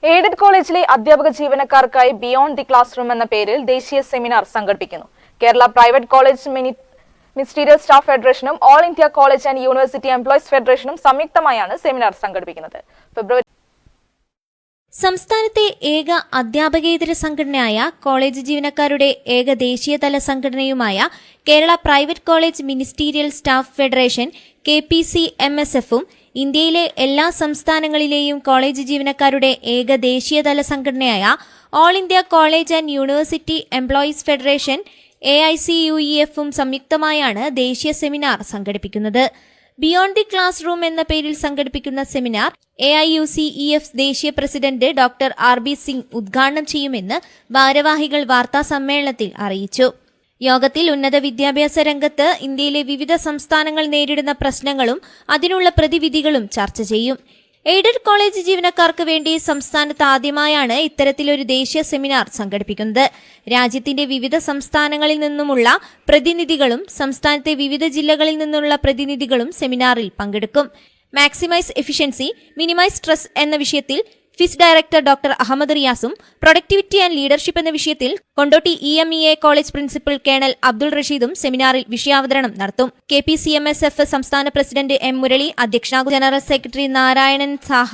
Aided കോളേജിലെ അധ്യാപക ജീവനക്കാർക്കായി ബിയോണ്ട് ദി ക്ലാസ് റൂം എന്ന പേരിൽ ദേശീയ സെമിനാർ സംഘടിപ്പിക്കുന്നു. Kerala private college ministerial staff ഫെഡറേഷനും all India college and university employees ഫെഡറേഷനും സംയുക്തമായാണ് സെമിനാർ സംഘടിപ്പിക്കുന്നത്. സംസ്ഥാനത്തെ ഏക അധ്യാപകേതര സംഘടനയായ കോളേജ് ജീവനക്കാരുടെ ഏക ദേശീയതല സംഘടനയുമായ Kerala private college ministerial staff federation KPCMSFും ഇന്ത്യയിലെ എല്ലാ സംസ്ഥാനങ്ങളിലെയും കോളേജ് ജീവനക്കാരുടെ ഏക ദേശീയതല സംഘടനയായ all India college and university employees federation AICUEFും സംയുക്തമായാണ് ദേശീയ സെമിനാർ സംഘടിപ്പിക്കുന്നത്. ബിയോണ്ട് ദി ക്ലാസ് റൂം എന്ന പേരിൽ സംഘടിപ്പിക്കുന്ന സെമിനാർ AIUCEF ദേശീയ പ്രസിഡന്റ് ഡോക്ടർ RB സിംഗ് ഉദ്ഘാടനം ചെയ്യുമെന്ന് ഭാരവാഹികൾ വാർത്താസമ്മേളനത്തിൽ അറിയിച്ചു. യോഗത്തിൽ ഉന്നത വിദ്യാഭ്യാസ രംഗത്ത് ഇന്ത്യയിലെ വിവിധ സംസ്ഥാനങ്ങൾ നേരിടുന്ന പ്രശ്നങ്ങളും അതിനുള്ള പ്രതിവിധികളും ചർച്ച ചെയ്യും. എയ്ഡഡ് കോളേജ് ജീവനക്കാർക്ക് വേണ്ടി സംസ്ഥാനത്ത് ആദ്യമായാണ് ഇത്തരത്തിലൊരു ദേശീയ സെമിനാർ സംഘടിപ്പിക്കുന്നത്. രാജ്യത്തിന്റെ വിവിധ സംസ്ഥാനങ്ങളിൽ നിന്നുമുള്ള പ്രതിനിധികളും സംസ്ഥാനത്തെ വിവിധ ജില്ലകളിൽ നിന്നുള്ള പ്രതിനിധികളും സെമിനാറിൽ പങ്കെടുക്കും. മാക്സിമൈസ് എഫിഷ്യൻസി, മിനിമൈസ് സ്ട്രെസ് എന്ന വിഷയത്തിൽ ഫിസ് ഡയറക്ടർ ഡോക്ടർ അഹമ്മദ് റിയാസും പ്രൊഡക്ടിവിറ്റി ആൻഡ് ലീഡർഷിപ്പ് എന്ന വിഷയത്തിൽ Kondotty EMEA college principal colonel Abdul റഷീദും സെമിനാറിൽ വിഷയാവതരണം നടത്തും. KPCMSF സംസ്ഥാന പ്രസിഡന്റ് M മുരളി അധ്യക്ഷനാകും. General secretary Narayanan Saha,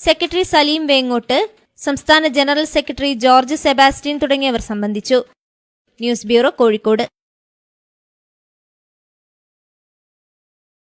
secretary Salim Vengott, സംസ്ഥാന ജനറൽ സെക്രട്ടറി ജോർജ് സെബാസ്റ്റ്യൻ തുടങ്ങിയവർ സംബന്ധിച്ചു. News bureau, Kozhikode.